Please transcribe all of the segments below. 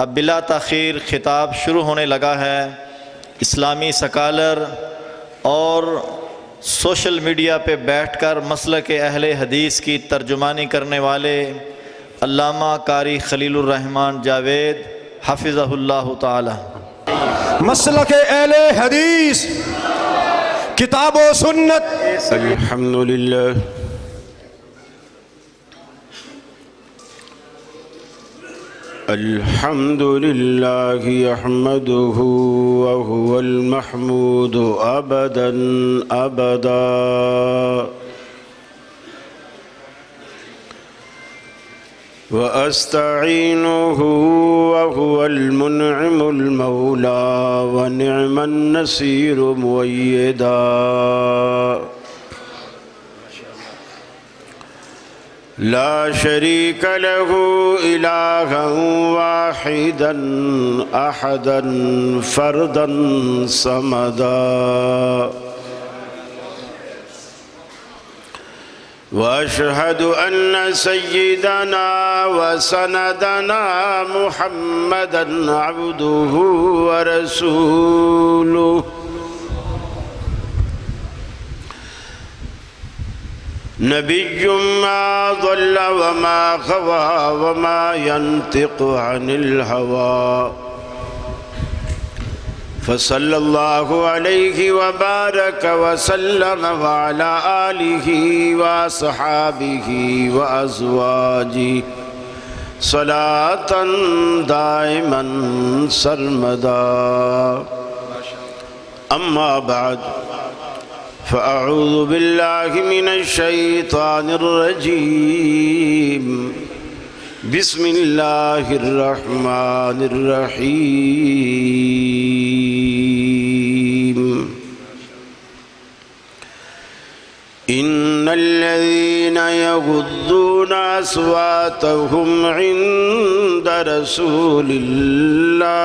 اب بلا تاخیر خطاب شروع ہونے لگا ہے۔ اسلامی سکالر اور سوشل میڈیا پہ بیٹھ کر مسلک اہل حدیث کی ترجمانی کرنے والے علامہ قاری خلیل الرحمن جاوید حفظہ اللہ تعالی، مسلک اہل حدیث کتاب و سنت۔ الحمدللہ الحمدللہ احمدہ وهو المحمود ابدا ابدا، وأستعينه وهو المنعم المولى ونعم النصير مؤيدا، لا شريك له إلها واحدا أحدا فردا صمدا، وأشهد أن سيدنا وسندنا محمدا عبده ورسوله، نبي ما ضل وما غوى وما ينطق عن الهوى، فصلى الله عليه وبارك وسلم وعلى آله وصحابه وأزواجه صلاة دائما سرمدا، أما بعد فأعوذ بالله من الشيطان الرجيم، بسم الله الرحمن الرحيم، إن الذين يغضون أصواتهم عند رسول الله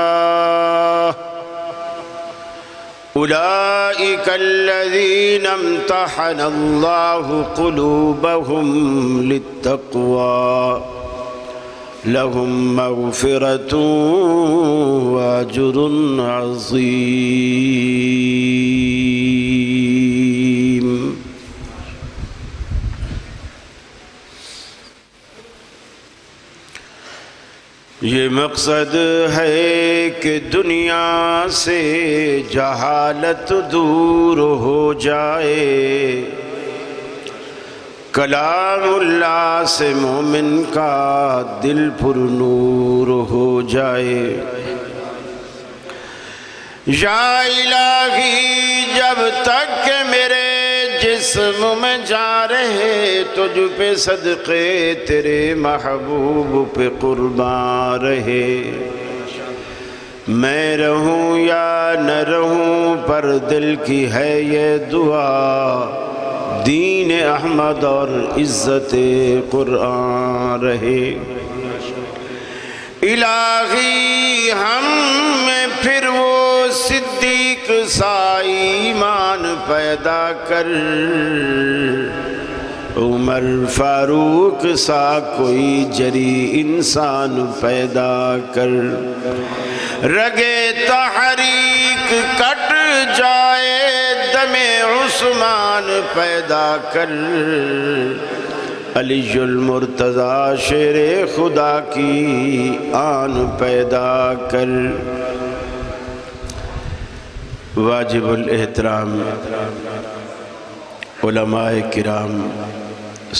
أولئك الذين امتحن الله قلوبهم للتقوى، لهم مغفرة وأجر عظيم۔ یہ مقصد ہے کہ دنیا سے جہالت دور ہو جائے، کلام اللہ سے مومن کا دل پر نور ہو جائے۔ یا الہی جب تک کہ میرے جسم میں جا رہے، تجھ پہ صدقے تیرے محبوب پہ قربان رہے، میں رہوں یا نہ رہوں پر دل کی ہے یہ دعا، دین احمد اور عزت قرآن رہے۔ الہی ہم میں پھر وہ صدیق سا ایمان پیدا کر، عمر فاروق سا کوئی جری انسان پیدا کر، رگے تحریک کٹ جائے دم عثمان پیدا کر، علی المرتضی شیر خدا کی آن پیدا کر۔ واجب الاحترام علماء کرام،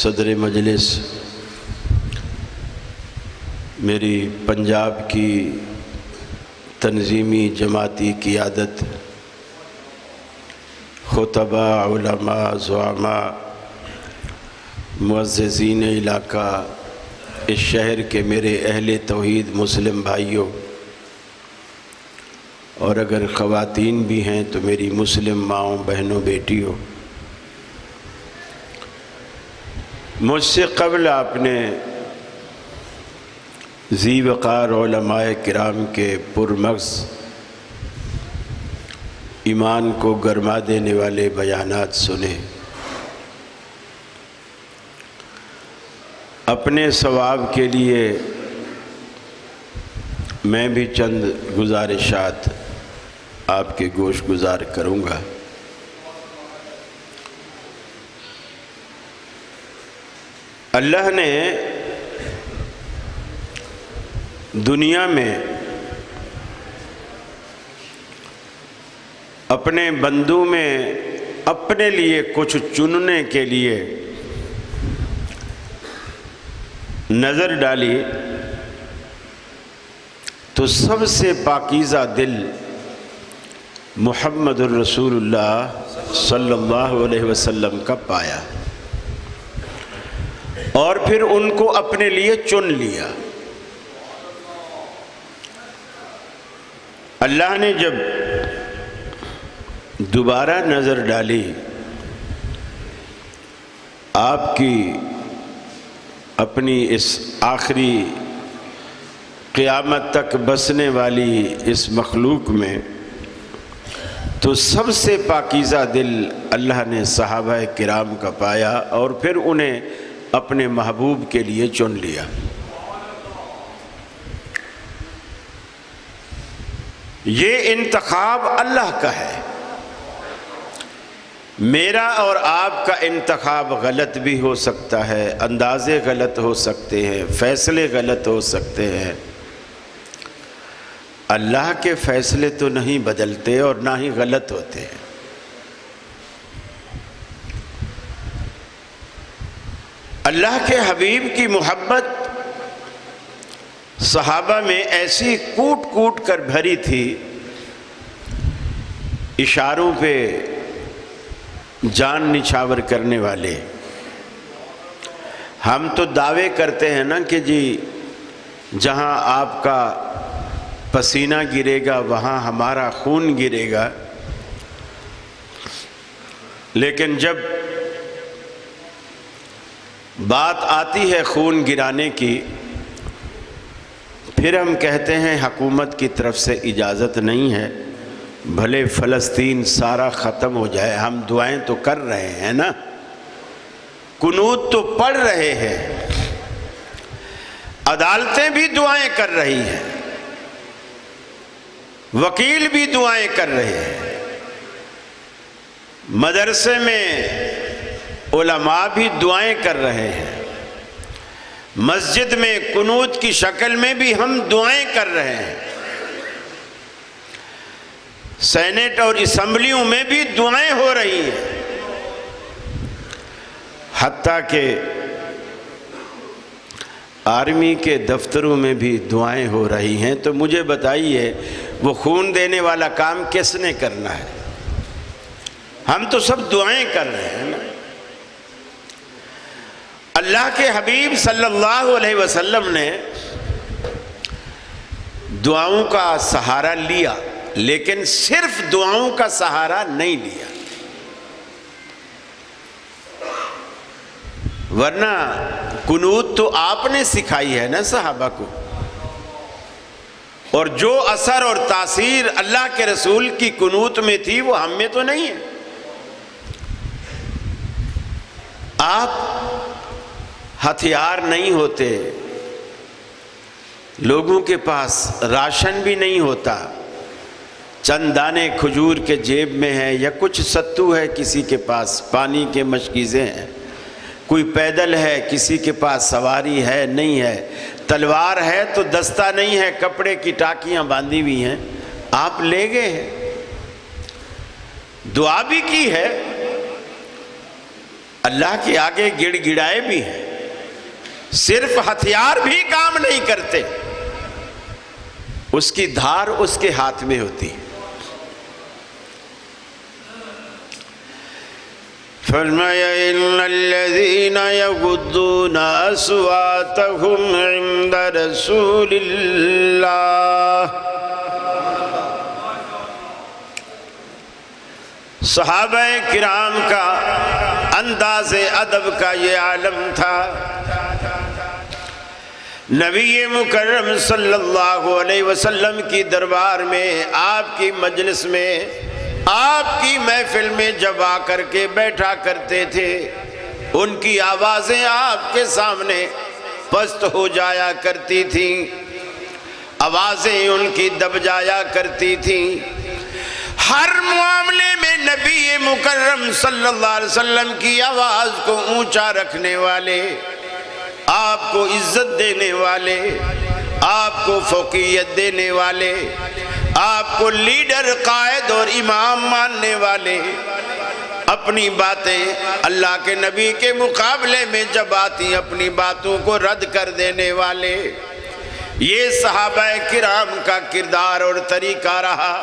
صدر مجلس، میری پنجاب کی تنظیمی جماعتی قیادت، خطبہ، علماء، زعماء، معززین علاقہ، اس شہر کے میرے اہل توحید مسلم بھائیوں، اور اگر خواتین بھی ہیں تو میری مسلم ماؤں، بہنوں، بیٹیوں، مجھ سے قبل آپ نے ذی وقار علماء کرام کے پرمغز، ایمان کو گرما دینے والے بیانات سنے۔ اپنے ثواب کے لیے میں بھی چند گزارشات آپ کے گوش گزار کروں گا۔ اللہ نے دنیا میں اپنے بندوں میں اپنے لیے کچھ چننے کے لیے نظر ڈالی تو سب سے پاکیزہ دل محمد الرسول اللہ صلی اللہ علیہ وسلم کا پایا، اور پھر ان کو اپنے لیے چن لیا۔ اللہ نے جب دوبارہ نظر ڈالی آپ کی اپنی اس آخری قیامت تک بسنے والی اس مخلوق میں، تو سب سے پاکیزہ دل اللہ نے صحابہ کرام کا پایا اور پھر انہیں اپنے محبوب کے لیے چن لیا۔ یہ انتخاب اللہ کا ہے۔ میرا اور آپ کا انتخاب غلط بھی ہو سکتا ہے، اندازے غلط ہو سکتے ہیں، فیصلے غلط ہو سکتے ہیں۔ اللہ کے فیصلے تو نہیں بدلتے اور نہ ہی غلط ہوتے ہیں۔ اللہ کے حبیب کی محبت صحابہ میں ایسی کوٹ کوٹ کر بھری تھی، اشاروں پہ جان نچھاور کرنے والے۔ ہم تو دعوے کرتے ہیں نا کہ جی جہاں آپ کا پسینہ گرے گا وہاں ہمارا خون گرے گا، لیکن جب بات آتی ہے خون گرانے کی، پھر ہم کہتے ہیں حکومت کی طرف سے اجازت نہیں ہے، بھلے فلسطین سارا ختم ہو جائے، ہم دعائیں تو کر رہے ہیں نا، قنوت تو پڑھ رہے ہیں، عدالتیں بھی دعائیں کر رہی ہیں، وکیل بھی دعائیں کر رہے ہیں، مدرسے میں علماء بھی دعائیں کر رہے ہیں، مسجد میں قنوت کی شکل میں بھی ہم دعائیں کر رہے ہیں، سینٹ اور اسمبلیوں میں بھی دعائیں ہو رہی ہیں، حتیٰ کہ آرمی کے دفتروں میں بھی دعائیں ہو رہی ہیں۔ تو مجھے بتائیے وہ خون دینے والا کام کس نے کرنا ہے؟ ہم تو سب دعائیں کر رہے ہیں نا۔ اللہ کے حبیب صلی اللہ علیہ وسلم نے دعاؤں کا سہارا لیا، لیکن صرف دعاؤں کا سہارا نہیں لیا، ورنہ قنوت تو آپ نے سکھائی ہے نا صحابہ کو، اور جو اثر اور تاثیر اللہ کے رسول کی قنوت میں تھی وہ ہم میں تو نہیں ہے۔ آپ ہتھیار نہیں ہوتے، لوگوں کے پاس راشن بھی نہیں ہوتا، چند دانے کھجور کے جیب میں ہے یا کچھ ستو ہے کسی کے پاس، پانی کے مشکیزیں ہیں، کوئی پیدل ہے کسی کے پاس سواری ہے نہیں ہے، تلوار ہے تو دستہ نہیں ہے، کپڑے کی ٹاکیاں باندھی ہوئی ہیں، آپ لے گئے ہیں، دعا بھی کی ہے، اللہ کے آگے گڑ گڑائے بھی ہیں، صرف ہتھیار بھی کام نہیں کرتے، اس کی دھار اس کے ہاتھ میں ہوتی ہے۔ فرمایا ان الذین یغضون اصواتهم عند رسول اللہ، صحابہ کرام کا انداز ادب کا یہ عالم تھا۔ نبی مکرم صلی اللہ علیہ وسلم کی دربار میں، آپ کی مجلس میں، آپ کی محفل میں جب آ کر کے بیٹھا کرتے تھے، ان کی آوازیں آپ کے سامنے پست ہو جایا کرتی تھیں، آوازیں ان کی دب جایا کرتی تھیں۔ ہر معاملے میں نبی مکرم صلی اللہ علیہ وسلم کی آواز کو اونچا رکھنے والے، آپ کو عزت دینے والے، آپ کو فوقیت دینے والے، آپ کو لیڈر، قائد اور امام ماننے والے، اپنی باتیں اللہ کے نبی کے مقابلے میں جب آتی اپنی باتوں کو رد کر دینے والے، یہ صحابہ کرام کا کردار اور طریقہ رہا۔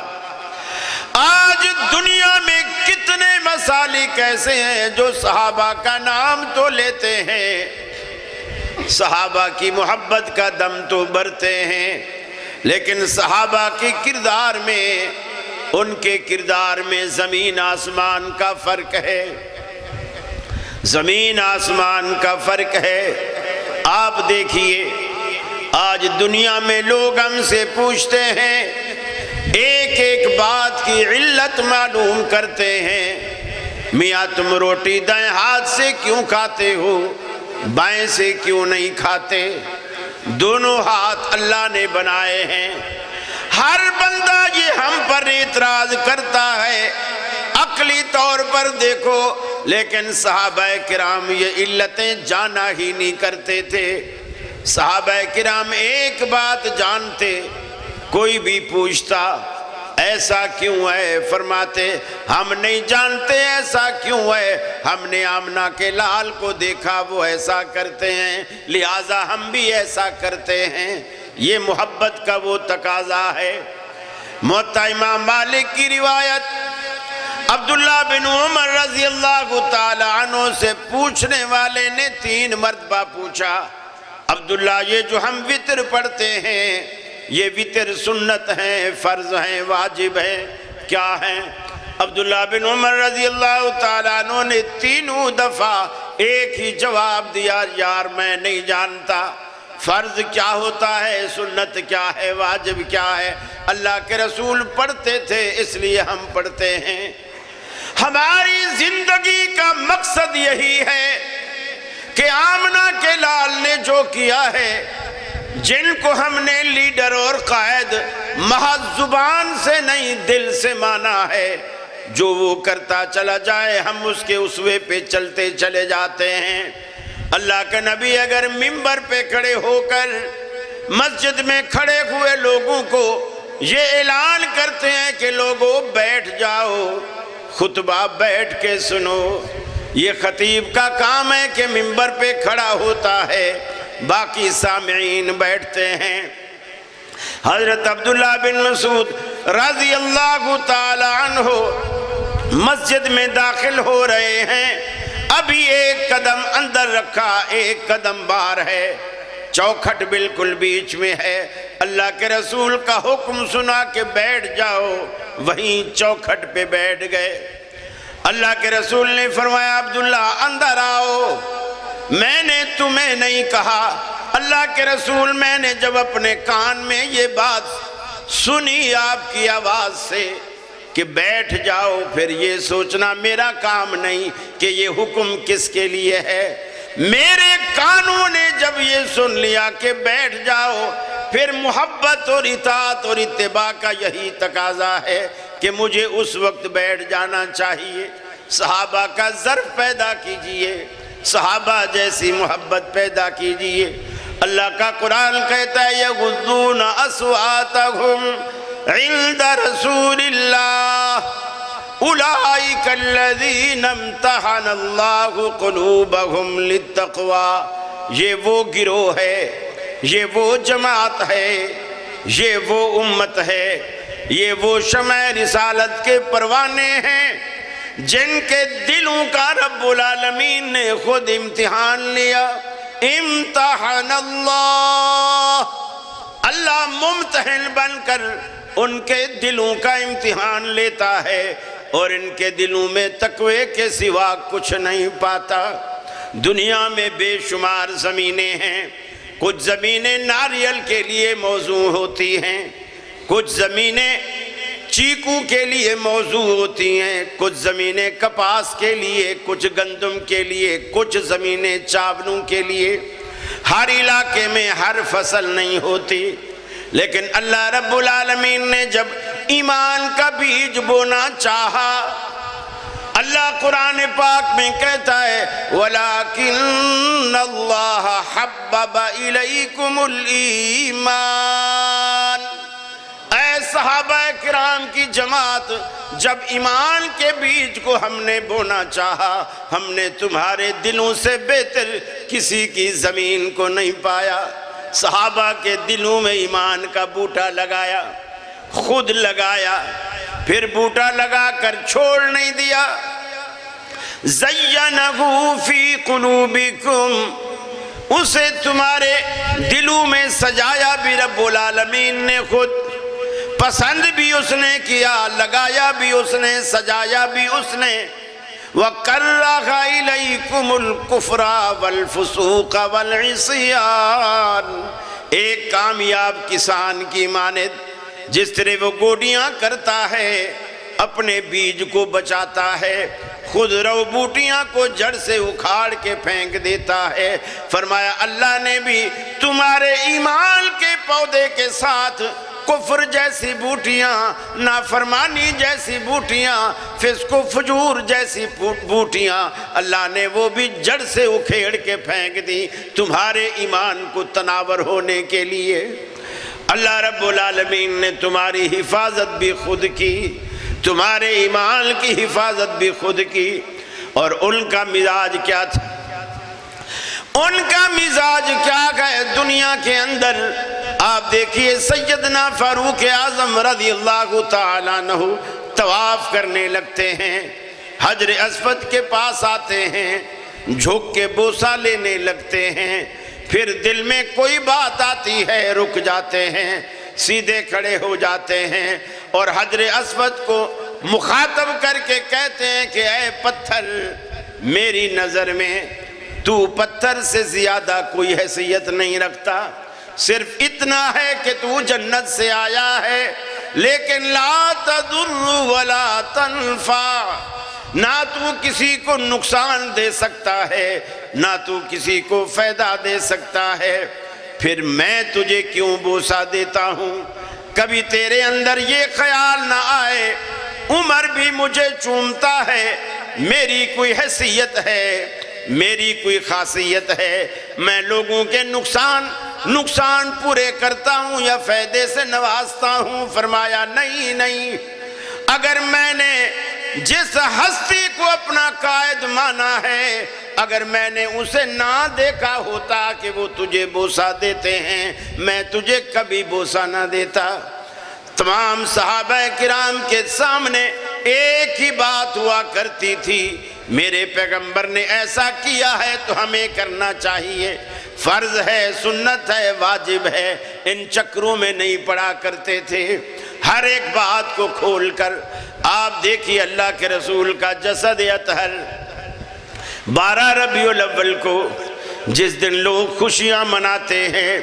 آج دنیا میں کتنے مسالک ایسے ہیں جو صحابہ کا نام تو لیتے ہیں، صحابہ کی محبت کا دم تو بھرتے ہیں، لیکن صحابہ کے کردار میں، ان کے کردار میں زمین آسمان کا فرق ہے، زمین آسمان کا فرق ہے۔ آپ دیکھیے آج دنیا میں لوگ ہم سے پوچھتے ہیں، ایک ایک بات کی علت معلوم کرتے ہیں، میاں تم روٹی دائیں ہاتھ سے کیوں کھاتے ہو، بائیں سے کیوں نہیں کھاتے؟ دونوں ہاتھ اللہ نے بنائے ہیں۔ ہر بندہ یہ ہم پر اعتراض کرتا ہے عقلی طور پر دیکھو، لیکن صحابہ کرام یہ علتیں جانا ہی نہیں کرتے تھے۔ صحابہ کرام ایک بات جانتے، کوئی بھی پوچھتا ایسا کیوں ہے، فرماتے ہم نہیں جانتے ایسا کیوں ہے، ہم نے آمنہ کے لال کو دیکھا وہ ایسا کرتے ہیں، لہٰذا ہم بھی ایسا کرتے ہیں۔ یہ محبت کا وہ تقاضا ہے۔ موطا امام مالک کی روایت، عبداللہ بن عمر رضی اللہ تعالی عنہ سے پوچھنے والے نے 3 مرتبہ پوچھا، عبداللہ یہ جو ہم وتر پڑھتے ہیں، یہ وتر سنت ہیں، فرض ہیں، واجب ہیں، کیا ہیں؟ عبداللہ بن عمر رضی اللہ تعالیٰ عنہ نے 3 دفعہ ایک ہی جواب دیا، یار میں نہیں جانتا، فرض کیا ہوتا ہے، سنت کیا ہے، واجب کیا ہے؟ اللہ کے رسول پڑھتے تھے اس لیے ہم پڑھتے ہیں۔ ہماری زندگی کا مقصد یہی ہے کہ آمنہ کے لال نے جو کیا ہے، جن کو ہم نے لیڈر اور قائد محض زبان سے نہیں دل سے مانا ہے، جو وہ کرتا چلا جائے ہم اس کے اسوے پہ چلتے چلے جاتے ہیں۔ اللہ کے نبی اگر منبر پہ کھڑے ہو کر مسجد میں کھڑے ہوئے لوگوں کو یہ اعلان کرتے ہیں کہ لوگوں بیٹھ جاؤ، خطبہ بیٹھ کے سنو، یہ خطیب کا کام ہے کہ منبر پہ کھڑا ہوتا ہے، باقی سامعین بیٹھتے ہیں۔ حضرت عبداللہ بن مسعود رضی اللہ تعالی عنہ مسجد میں داخل ہو رہے ہیں، ابھی ایک قدم اندر رکھا، ایک قدم باہر ہے، چوکھٹ بالکل بیچ میں ہے۔ اللہ کے رسول کا حکم سنا کہ بیٹھ جاؤ، وہیں چوکھٹ پہ بیٹھ گئے۔ اللہ کے رسول نے فرمایا عبداللہ اندر آؤ، میں نے تمہیں نہیں کہا۔ اللہ کے رسول میں نے جب اپنے کان میں یہ بات سنی آپ کی آواز سے کہ بیٹھ جاؤ، پھر یہ سوچنا میرا کام نہیں کہ یہ حکم کس کے لیے ہے، میرے کانوں نے جب یہ سن لیا کہ بیٹھ جاؤ، پھر محبت اور اطاعت اور اتباع کا یہی تقاضا ہے کہ مجھے اس وقت بیٹھ جانا چاہیے۔ صحابہ کا ظرف پیدا کیجئے، صحابہ جیسی محبت پیدا کیجئے۔ اللہ کا قرآن کہتا ہے یغضون اصواتہم عند رسول اللہ اولئک الذین امتحن اللہ قلوبہم للتقوی۔ یہ وہ گروہ ہے، یہ وہ جماعت ہے، یہ وہ امت ہے، یہ وہ شمع رسالت کے پروانے ہیں جن کے دلوں کا رب العالمین نے خود امتحان لیا۔ امتحان اللہ ممتحن بن کر ان کے دلوں کا امتحان لیتا ہے، اور ان کے دلوں میں تقوی کے سوا کچھ نہیں پاتا۔ دنیا میں بے شمار زمینیں ہیں، کچھ زمینیں ناریل کے لیے موزوں ہوتی ہیں، کچھ زمینیں چیکو کے لیے موزوں ہوتی ہیں، کچھ زمینیں کپاس کے لیے، کچھ گندم کے لیے، کچھ زمینیں چاولوں کے لیے۔ ہر علاقے میں ہر فصل نہیں ہوتی، لیکن اللہ رب العالمین نے جب ایمان کا بیج بونا چاہا، اللہ قرآن پاک میں کہتا ہے وَلَكِنَّ اللَّهَ حَبَّبَ إِلَيْكُمُ الْإِيمَانَ۔ اے صحابہ کرام کی جماعت، جب ایمان کے بیج کو ہم نے بونا چاہا، ہم نے تمہارے دلوں سے بہتر کسی کی زمین کو نہیں پایا۔ صحابہ کے دلوں میں ایمان کا بوٹا لگایا، خود لگایا، پھر بوٹا لگا کر چھوڑ نہیں دیا۔ زَيَّنَهُ فِي قُلُوبِكُمْ، اسے تمہارے دلوں میں سجایا بھی رب العالمین نے خود، پسند بھی اس نے کیا، لگایا بھی اس نے، سجایا بھی اس نے۔ وَكَرَّهَ إِلَيْكُمُ الْكُفْرَ وَالْفُسُوقَ وَالْعِصْيَانَ۔ ایک کامیاب کسان کی مانند جس طرح وہ گوڈیاں کرتا ہے، اپنے بیج کو بچاتا ہے، خود رو بوٹیاں کو جڑ سے اکھاڑ کے پھینک دیتا ہے، فرمایا اللہ نے بھی تمہارے ایمان کے پودے کے ساتھ کفر جیسی بوٹیاں، نافرمانی جیسی بوٹیاں، فسق و فجور جیسی بوٹیاں اللہ نے وہ بھی جڑ سے اکھیڑ کے پھینک دی تمہارے ایمان کو تناور ہونے کے لیے۔ اللہ رب العالمین نے تمہاری حفاظت بھی خود کی، تمہارے ایمان کی حفاظت بھی خود کی۔ اور ان کا مزاج کیا تھا؟ ان کا مزاج کیا ہے دنیا کے اندر؟ آپ دیکھیے سیدنا فاروق اعظم رضی اللہ تعالیٰ عنہ طواف کرنے لگتے ہیں، حجر اسود کے پاس آتے ہیں، جھک کے بوسہ لینے لگتے ہیں، پھر دل میں کوئی بات آتی ہے رک جاتے ہیں، سیدھے کھڑے ہو جاتے ہیں اور حجر اسود کو مخاطب کر کے کہتے ہیں کہ اے پتھر، میری نظر میں تو پتھر سے زیادہ کوئی حیثیت نہیں رکھتا، صرف اتنا ہے کہ تو جنت سے آیا ہے، لیکن لا تضر ولا تنفع، نہ تو کسی کو نقصان دے سکتا ہے، نہ تو کسی کو فائدہ دے سکتا ہے، پھر میں تجھے کیوں بوسہ دیتا ہوں؟ کبھی تیرے اندر یہ خیال نہ آئے عمر بھی مجھے چومتا ہے، میری کوئی حیثیت ہے، میری کوئی خاصیت ہے، میں لوگوں کے نقصان پورے کرتا ہوں یا فائدے سے نوازتا ہوں؟ فرمایا نہیں، اگر میں نے جس ہستی کو اپنا قائد مانا ہے، اگر میں نے اسے نہ دیکھا ہوتا کہ وہ تجھے بوسہ دیتے ہیں، میں تجھے کبھی بوسہ نہ دیتا۔ تمام صحابہ کرام کے سامنے ایک ہی بات ہوا کرتی تھی، میرے پیغمبر نے ایسا کیا ہے تو ہمیں کرنا چاہیے، فرض ہے، سنت ہے، واجب ہے، ان چکروں میں نہیں پڑا کرتے تھے۔ ہر ایک بات کو کھول کر آپ دیکھیے اللہ کے رسول کا جسد اطہر 12 ربیع الاول کو، جس دن لوگ خوشیاں مناتے ہیں،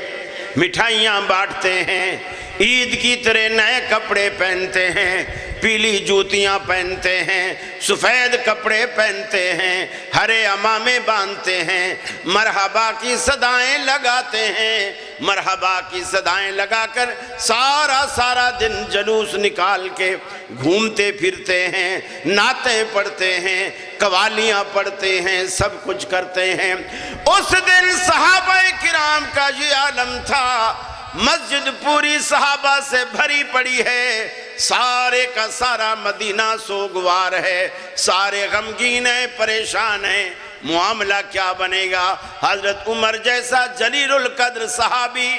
مٹھائیاں بانٹتے ہیں، عید کی طرح نئے کپڑے پہنتے ہیں، پیلی جوتیاں پہنتے ہیں، سفید کپڑے پہنتے ہیں، ہرے عمامے باندھتے ہیں، مرحبا کی صدائیں لگاتے ہیں، مرحبا کی صدائیں لگا کر سارا دن جلوس نکال کے گھومتے پھرتے ہیں، نعتیں پڑھتے ہیں، قوالیاں پڑھتے ہیں، سب کچھ کرتے ہیں۔ اس دن صحابہ کرام کا یہ عالم تھا، مسجد پوری صحابہ سے بھری پڑی ہے، سارے کا سارا مدینہ سوگوار ہے، سارے غمگین ہیں، پریشان ہیں، معاملہ کیا بنے گا؟ حضرت عمر جیسا جلیل القدر صحابی،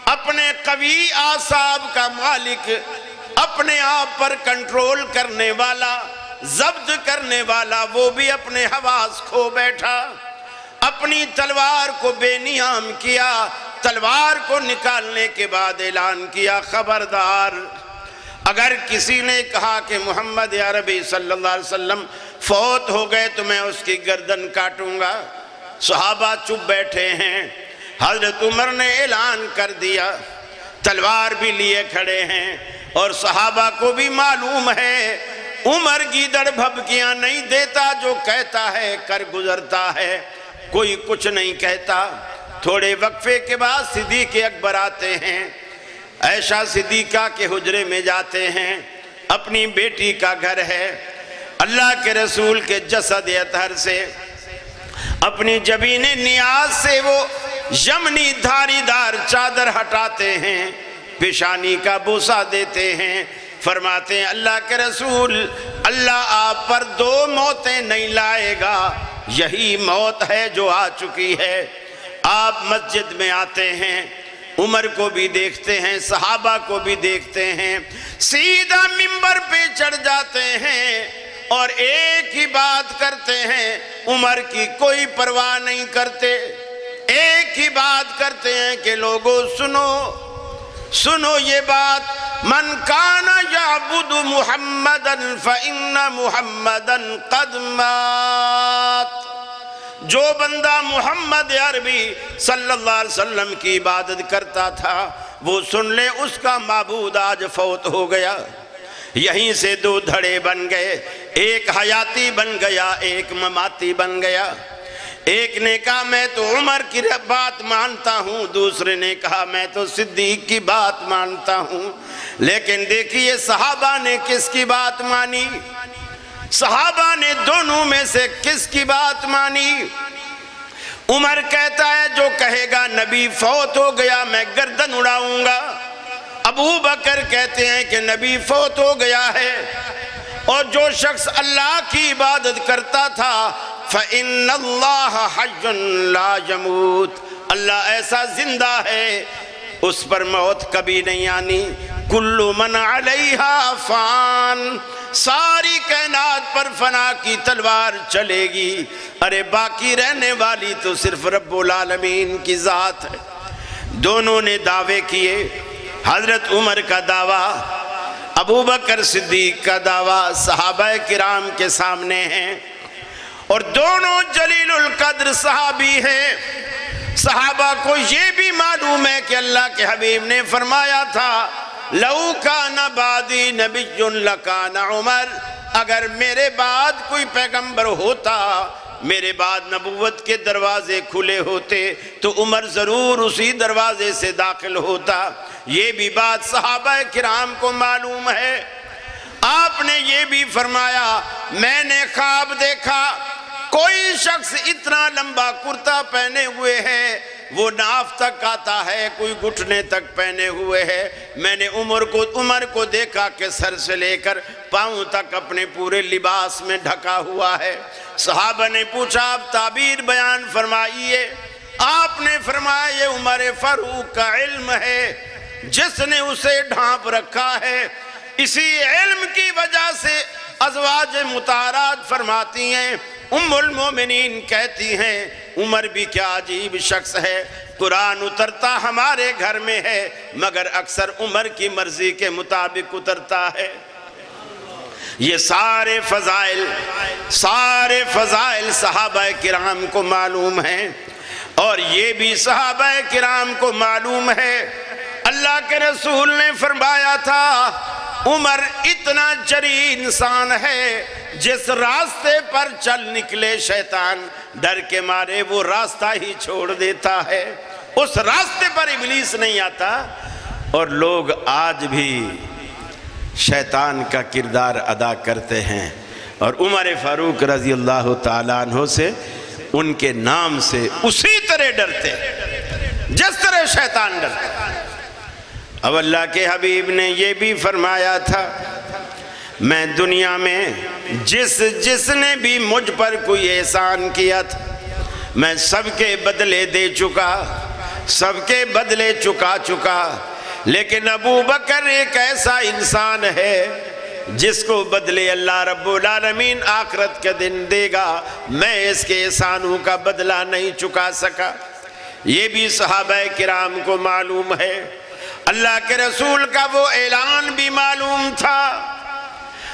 اپنے قوی اعصاب کا مالک، اپنے آپ پر کنٹرول کرنے والا، ضبط کرنے والا، وہ بھی اپنے حواس کھو بیٹھا، اپنی تلوار کو بے نیام کیا، تلوار کو نکالنے کے بعد اعلان کیا خبردار، اگر کسی نے کہا کہ محمد عربی صلی اللہ علیہ وسلم فوت ہو گئے تو میں اس کی گردن کاٹوں گا۔ صحابہ چپ بیٹھے ہیں، حضرت عمر نے اعلان کر دیا، تلوار بھی لیے کھڑے ہیں، اور صحابہ کو بھی معلوم ہے عمر گیدڑ بھبکیاں نہیں دیتا، جو کہتا ہے کر گزرتا ہے، کوئی کچھ نہیں کہتا۔ تھوڑے وقفے کے بعد صدیق اکبر آتے ہیں، عائشہ صدیقہ کے حجرے میں جاتے ہیں، اپنی بیٹی کا گھر ہے، اللہ کے رسول کے جسد اطہر سے، اپنی جبین نیاز سے وہ یمنی دھاری دار چادر ہٹاتے ہیں، پیشانی کا بوسہ دیتے ہیں، فرماتے ہیں اللہ کے رسول، اللہ آپ پر 2 موتیں نہیں لائے گا، یہی موت ہے جو آ چکی ہے۔ آپ مسجد میں آتے ہیں، عمر کو بھی دیکھتے ہیں، صحابہ کو بھی دیکھتے ہیں، سیدھا منبر پہ چڑھ جاتے ہیں اور ایک ہی بات کرتے ہیں، عمر کی کوئی پرواہ نہیں کرتے، ایک ہی بات کرتے ہیں کہ لوگوں سنو یہ بات، من کان یعبد محمدا فإن محمدا قد مات، جو بندہ محمد عربی صلی اللہ علیہ وسلم کی عبادت کرتا تھا وہ سن لے اس کا معبود آج فوت ہو گیا۔ یہیں سے 2 دھڑے بن گئے، ایک حیاتی بن گیا، ایک مماتی بن گیا۔ ایک نے کہا میں تو عمر کی بات مانتا ہوں، دوسرے نے کہا میں تو صدیق کی بات مانتا ہوں۔ لیکن دیکھیے صحابہ نے کس کی بات مانی؟ صحابہ نے دونوں میں سے کس کی بات مانی؟ عمر کہتا ہے جو کہے گا نبی فوت ہو گیا میں گردن اڑاؤں گا۔ ابو بکر کہتے ہیں کہ نبی فوت ہو گیا ہے، اور جو شخص اللہ کی عبادت کرتا تھا فَإِنَّ اللَّهَ حَيٌّ لَا يَمُوتُ، اللہ ایسا زندہ ہے اس پر موت کبھی نہیں آنی۔ کُلُّ مَنْ عَلَيْهَا فَانٍ، ساری کائنات پر فنا کی تلوار چلے گی، ارے باقی رہنے والی تو صرف رب العالمین کی ذات ہے۔ دونوں نے دعوے کیے، حضرت عمر کا دعویٰ، ابو بکر صدیق کا دعویٰ صحابہ کرام کے سامنے ہیں، اور دونوں جلیل القدر صحابی ہیں۔ صحابہ کو یہ بھی معلوم ہے کہ اللہ کے حبیب نے فرمایا تھا لَوْ كَانَ بَعْدِي نَبِيٌّ لَكَانَ عُمَرٌ، اگر میرے بعد کوئی پیغمبر ہوتا، میرے بعد نبوت کے دروازے کھلے ہوتے تو عمر ضرور اسی دروازے سے داخل ہوتا۔ یہ بھی بات صحابہ کرام کو معلوم ہے۔ آپ نے یہ بھی فرمایا میں نے خواب دیکھا کوئی شخص اتنا لمبا کرتا پہنے ہوئے ہے، وہ ناف تک آتا ہے، کوئی گھٹنے تک پہنے ہوئے ہے۔ میں نے عمر کو دیکھا کہ سر سے لے کر پاؤں تک اپنے پورے لباس میں ڈھکا ہوا ہے۔ صحابہ نے پوچھا آپ تعبیر بیان فرمائیے۔ آپ نے فرمایا یہ عمر فاروق کا علم ہے جس نے اسے ڈھانپ رکھا ہے، اسی علم کی وجہ سے ازواج مطہرات فرماتی ہیں، ام المومنین کہتی ہیں عمر بھی کیا عجیب شخص ہے، قرآن اترتا ہمارے گھر میں ہے مگر اکثر عمر کی مرضی کے مطابق اترتا ہے۔ یہ سارے فضائل صحابہ کرام کو معلوم ہیں، اور یہ بھی صحابہ کرام کو معلوم ہے۔ اللہ کے رسول نے فرمایا تھا عمر اتنا جری انسان ہے جس راستے پر چل نکلے شیطان ڈر کے مارے وہ راستہ ہی چھوڑ دیتا ہے، اس راستے پر ابلیس نہیں آتا۔ اور لوگ آج بھی شیطان کا کردار ادا کرتے ہیں، اور عمر فاروق رضی اللہ تعالیٰ عنہ سے ان کے نام سے اسی طرح ڈرتے جس طرح شیطان ڈرتا۔ اب اللہ کے حبیب نے یہ بھی فرمایا تھا میں دنیا میں جس نے بھی مجھ پر کوئی احسان کیا تھا میں سب کے بدلے دے چکا، سب کے بدلے چکا، لیکن ابو بکر ایک ایسا انسان ہے جس کو بدلے اللہ رب العالمین آخرت کے دن دے گا، میں اس کے احسانوں کا بدلہ نہیں چکا سکا۔ یہ بھی صحابہ کرام کو معلوم ہے۔ اللہ کے رسول کا وہ اعلان بھی معلوم تھا،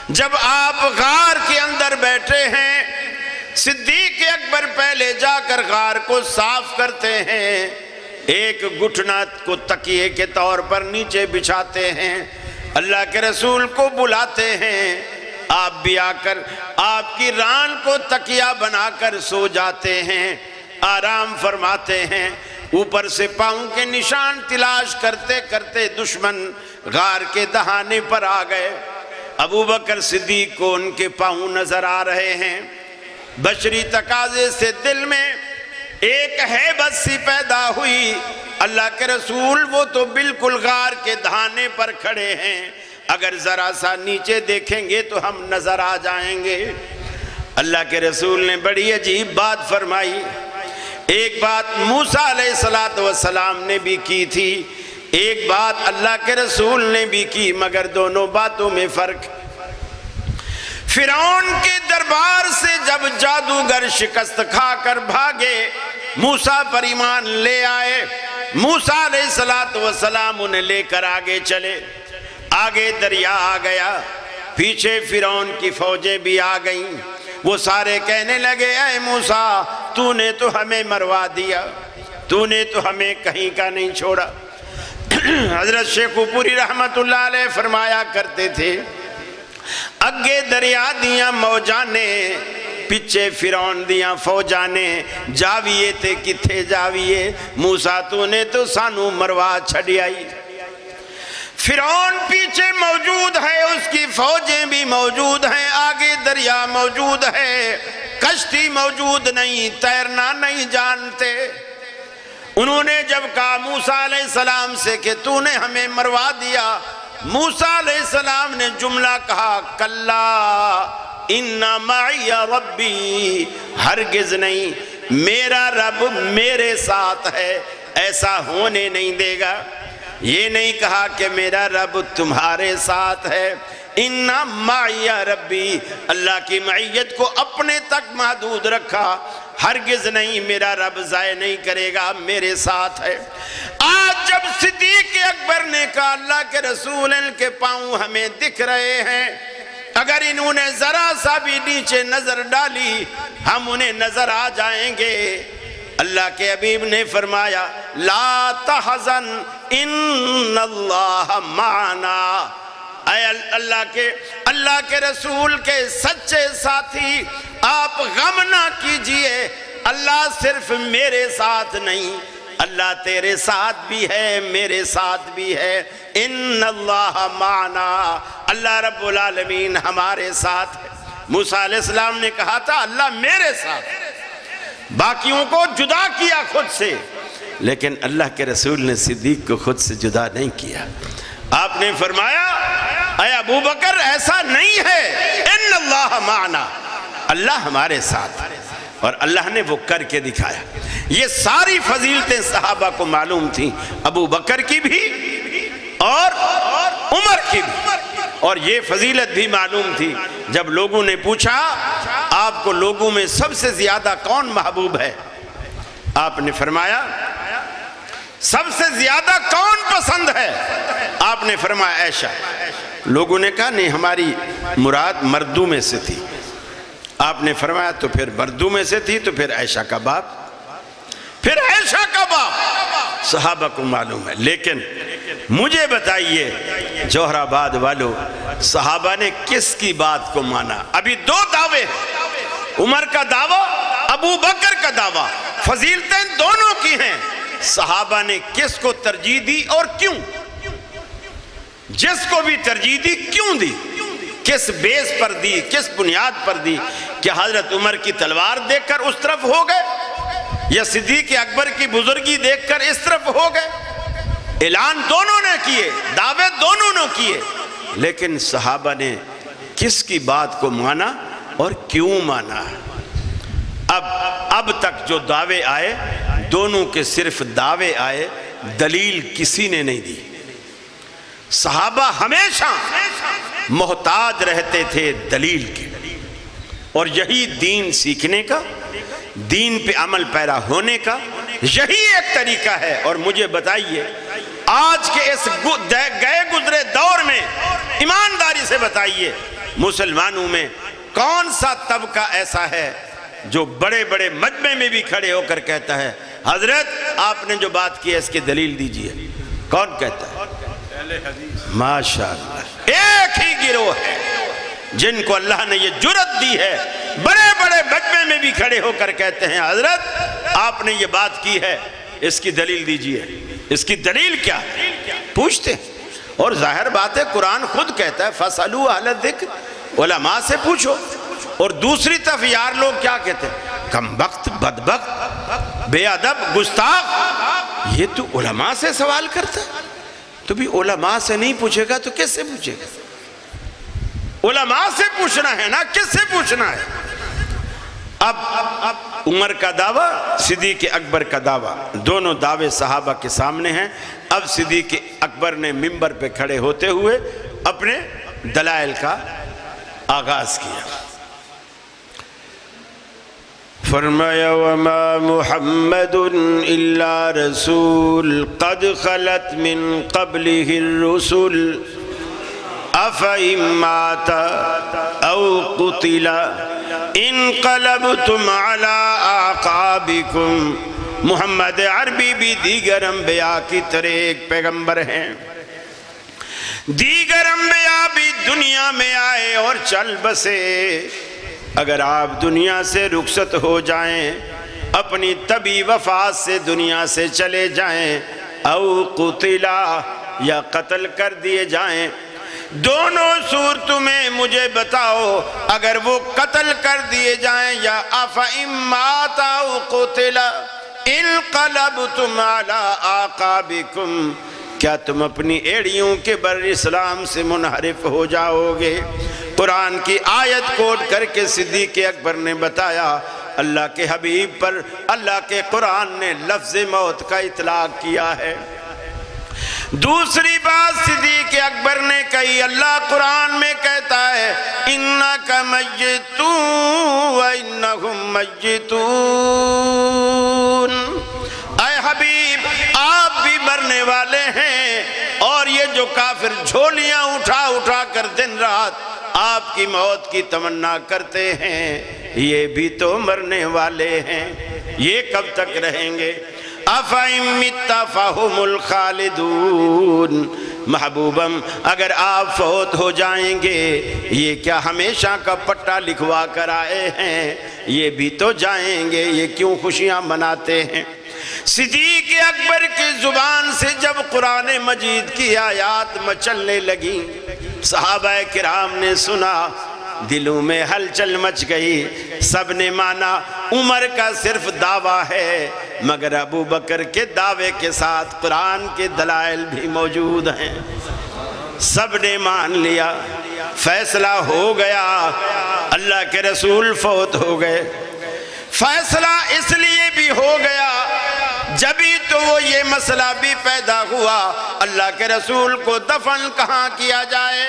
جب آپ غار کے اندر بیٹھے ہیں صدیق اکبر پہلے جا کر غار کو صاف کرتے ہیں، ایک گھٹنا کو تکیے کے طور پر نیچے بچھاتے ہیں، اللہ کے رسول کو بلاتے ہیں، آپ بھی آ کر آپ کی ران کو تکیہ بنا کر سو جاتے ہیں، آرام فرماتے ہیں۔ اوپر سے پاؤں کے نشان تلاش کرتے کرتے دشمن غار کے دہانے پر آ گئے۔ ابو بکر صدیق کو ان کے پاؤں نظر آ رہے ہیں۔ بشری تقاضے سے دل میں ایک ہیبت سی پیدا ہوئی، اللہ کے رسول وہ تو بالکل غار کے دہانے پر کھڑے ہیں، اگر ذرا سا نیچے دیکھیں گے تو ہم نظر آ جائیں گے۔ اللہ کے رسول نے بڑی عجیب بات فرمائی۔ ایک بات موسیٰ علیہ السلام نے بھی کی تھی، ایک بات اللہ کے رسول نے بھی کی، مگر دونوں باتوں میں فرق۔ فرعون کے دربار سے جب جادوگر شکست کھا کر بھاگے، موسیٰ پر ایمان لے آئے، موسیٰ علیہ السلام انہیں لے کر آگے چلے، آگے دریا آ گیا، پیچھے فرعون کی فوجیں بھی آ گئیں۔ وہ سارے کہنے لگے اے موسیٰ تو نے تو ہمیں مروا دیا، تو نے تو ہمیں کہیں کا نہیں چھوڑا۔ حضرت شیخ پوری رحمت اللہ علیہ فرمایا کرتے تھے، اگے دریا دیاں موجانے پچھے فرعون دیاں فوجانے، جاویے تے کتھے جاویے، موسیٰ تو نے تو سانو مروا چھڑیائی۔ فرعون پیچھے موجود ہے، اس کی فوجیں بھی موجود ہیں، آگے دریا موجود ہے، کشتی موجود نہیں، تیرنا نہیں جانتے۔ انہوں نے جب کہا موسیٰ علیہ السلام سے کہ تو نے ہمیں مروا دیا، موسیٰ علیہ السلام نے جملہ کہا کلا ان معی ربی، ہرگز نہیں، میرا رب میرے ساتھ ہے، ایسا ہونے نہیں دے گا۔ یہ نہیں کہا کہ میرا رب تمہارے ساتھ ہے، ان معی ربی، اللہ کی معیت کو اپنے تک محدود رکھا، ہرگز نہیں، میرا رب ضائع نہیں کرے گا، میرے ساتھ ہے۔ آج جب صدیق اکبر نے کہا اللہ کے رسول ان کے پاؤں ہمیں دکھ رہے ہیں، اگر انہوں نے ذرا سا بھی نیچے نظر ڈالی ہم انہیں نظر آ جائیں گے، اللہ کے حبیب نے فرمایا لا تحزن ان اللہ معنا، اے اللہ کے رسول کے سچے ساتھی، آپ غم نہ کیجئے، اللہ صرف میرے ساتھ نہیں، اللہ تیرے ساتھ بھی ہے، میرے ساتھ بھی ہے، ان اللہ معنا، اللہ رب العالمین ہمارے ساتھ ہے۔ موسیٰ علیہ السلام نے کہا تھا اللہ میرے ساتھ ہے، باقیوں کو جدا کیا خود سے، لیکن اللہ کے رسول نے صدیق کو خود سے جدا نہیں کیا۔ آپ نے فرمایا اے ابو بکر ایسا نہیں ہے، ان اللہ معنا، اللہ ہمارے ساتھ، اور اللہ نے وہ کر کے دکھایا۔ یہ ساری فضیلتیں صحابہ کو معلوم تھیں، ابو بکر کی بھی اور عمر کی بھی، اور یہ فضیلت بھی معلوم تھی۔ جب لوگوں نے پوچھا آپ کو لوگوں میں سب سے زیادہ کون محبوب ہے، آپ نے فرمایا سب سے زیادہ کون پسند ہے، آپ نے فرمایا عائشہ۔ لوگوں نے کہا نہیں ہماری مراد مردوں میں سے تھی، آپ نے فرمایا تو پھر مردوں میں سے تھی تو پھر عائشہ کا باپ، پھر عائشہ کا باپ صحابہ کو معلوم ہے۔ لیکن مجھے بتائیے جوہر آباد والو، صحابہ نے کس کی بات کو مانا؟ ابھی دو دعوے ہیں، عمر کا دعویٰ، ابو بکر کا دعویٰ، فضیلتیں دونوں کی ہیں، صحابہ نے کس کو ترجیح دی اور کیوں؟ جس کو بھی ترجیح دی کیوں دی؟ کس بیس پر دی؟ کس بنیاد پر دی؟ کیا حضرت عمر کی تلوار دیکھ کر اس طرف ہو گئے، یا صدیق اکبر کی بزرگی دیکھ کر اس طرف ہو گئے؟ اعلان دونوں نے کیے، دعوے دونوں نے کیے، لیکن صحابہ نے کس کی بات کو مانا اور کیوں مانا؟ اب تک جو دعوے آئے دونوں کے صرف دعوے آئے، دلیل کسی نے نہیں دی۔ صحابہ ہمیشہ محتاج رہتے تھے دلیل کے، اور یہی دین سیکھنے کا، دین پہ عمل پیرا ہونے کا یہی ایک طریقہ ہے۔ اور مجھے بتائیے آج کے اس گئے گزرے دور میں ایمانداری سے بتائیے مسلمانوں میں کون سا طبقہ ایسا ہے جو بڑے بڑے مجمع میں بھی کھڑے ہو کر کہتا ہے حضرت آپ نے جو بات کی ہے اس کی دلیل دیجئے؟ کون کہتا ہے؟ ماشاءاللہ ایک ہی گروہ ہے جن کو اللہ نے یہ جرت دی ہے، بڑے بڑے مجمع میں بھی کھڑے ہو کر کہتے ہیں حضرت آپ نے یہ بات کی ہے اس کی دلیل دیجئے، اس کی دلیل کیا ہے؟ پوچھتے ہیں۔ اور ظاہر بات ہے قرآن خود کہتا ہے فَاسْأَلُوا أَهْلَ الذِّكْرِ، علماء سے پوچھو۔ اور دوسری طرف یار لوگ کیا کہتے ہیں؟ کم بخت، بدبخت، بے ادب، گستاخ، یہ تو علماء سے سوال کرتا ہے؟ تو بھی علماء سے نہیں پوچھے گا تو کس سے پوچھے گا؟ علماء سے پوچھنا ہے نا، کس سے پوچھنا ہے؟ اب عمر کا دعویٰ، صدیق اکبر کا دعویٰ، دونوں دعوے صحابہ کے سامنے ہیں۔ اب صدیق اکبر نے منبر پہ کھڑے ہوتے ہوئے اپنے دلائل کا آغاز کیا۔ فرمایا وما محمد الا رسول قد خلت من قبله الرسل افإن مات او قتل انقلبتم على اعقابكم۔ محمد عربی بھی دیگر انبیاء کی طرح ایک پیغمبر ہیں، دیگر انبیاء بھی دنیا میں آئے اور چل بسے۔ اگر آپ دنیا سے رخصت ہو جائیں، اپنی طبی وفات سے دنیا سے چلے جائیں، او قتلا یا قتل کر دیے جائیں، دونوں صورتوں میں مجھے بتاؤ، اگر وہ قتل کر دیے جائیں یا افإن مات او قتلا انقلبتم علی اعقابکم، کیا تم اپنی ایڑیوں کے بر اسلام سے منحرف ہو جاؤ گے؟ قرآن کی آیت کوٹ کر کے صدیق اکبر نے بتایا اللہ کے حبیب پر اللہ کے قرآن نے لفظ موت کا اطلاق کیا ہے۔ دوسری بات صدیق اکبر نے کہی، اللہ قرآن میں کہتا ہے اِنَّكَ مَيِّتُونَ وَإِنَّهُمْ مَيِّتُونَ، اے حبیب آپ بھی مرنے والے ہیں، اور یہ جو کافر جھولیاں اٹھا اٹھا کر دن رات آپ کی موت کی تمنا کرتے ہیں، یہ بھی تو مرنے والے ہیں، یہ کب تک رہیں گے؟ افإن مت فهم الخالدون، محبوبم اگر آپ فوت ہو جائیں گے، یہ کیا ہمیشہ کا پٹا لکھوا کر آئے ہیں؟ یہ بھی تو جائیں گے، یہ کیوں خوشیاں مناتے ہیں؟ صدیق اکبر کی زبان سے جب قرآن مجید کی آیات مچلنے لگیں، صحابہ کرام نے سنا، دلوں میں ہلچل مچ گئی، سب نے مانا عمر کا صرف دعویٰ ہے، مگر ابو بکر کے دعوے کے ساتھ قرآن کے دلائل بھی موجود ہیں۔ سب نے مان لیا، فیصلہ ہو گیا، اللہ کے رسول فوت ہو گئے۔ فیصلہ اس لیے بھی ہو گیا جبھی تو وہ یہ مسئلہ بھی پیدا ہوا اللہ کے رسول کو دفن کہاں کیا جائے۔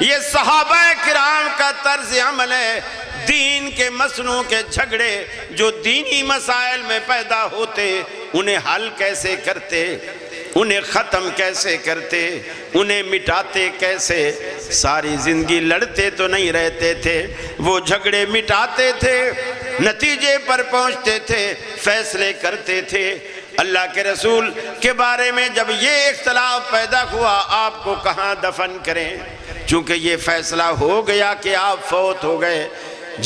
یہ صحابہ کرام کا طرز عمل ہے، دین کے مسئلوں کے جھگڑے جو دینی مسائل میں پیدا ہوتے انہیں حل کیسے کرتے، انہیں ختم کیسے کرتے، انہیں مٹاتے کیسے۔ ساری زندگی لڑتے تو نہیں رہتے تھے، وہ جھگڑے مٹاتے تھے، نتیجے پر پہنچتے تھے، فیصلے کرتے تھے۔ اللہ کے رسول کے بارے میں جب یہ اختلاف پیدا ہوا آپ کو کہاں دفن کریں، چونکہ یہ فیصلہ ہو گیا کہ آپ فوت ہو گئے،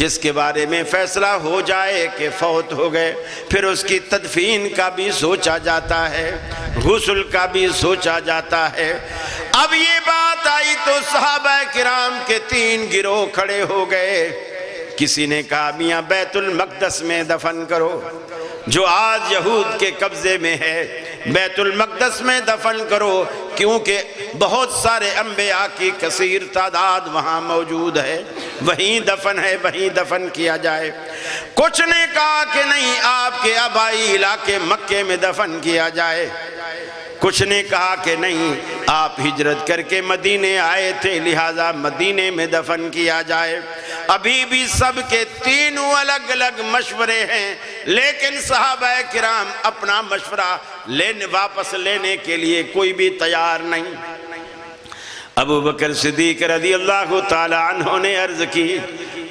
جس کے بارے میں فیصلہ ہو جائے کہ فوت ہو گئے پھر اس کی تدفین کا بھی سوچا جاتا ہے، غسل کا بھی سوچا جاتا ہے۔ اب یہ بات آئی تو صحابہ کرام کے 3 گروہ کھڑے ہو گئے۔ کسی نے کہا میاں بیت المقدس میں دفن کرو، جو آج یہود کے قبضے میں ہے، بیت المقدس میں دفن کرو، کیونکہ بہت سارے انبیاء کی کثیر تعداد وہاں موجود ہے، وہیں دفن ہے، وہیں دفن کیا جائے۔ کچھ نے کہا کہ نہیں، آپ کے آبائی علاقے مکے میں دفن کیا جائے۔ کچھ نے کہا کہ نہیں، آپ ہجرت کر کے مدینے آئے تھے لہٰذا مدینے میں دفن کیا جائے۔ ابھی بھی سب کے 3 الگ الگ مشورے ہیں، لیکن صحابہ کرام اپنا مشورہ واپس لینے کے لیے کوئی بھی تیار نہیں۔ ابو بکر صدیق رضی اللہ تعالی عنہ نے عرض کی،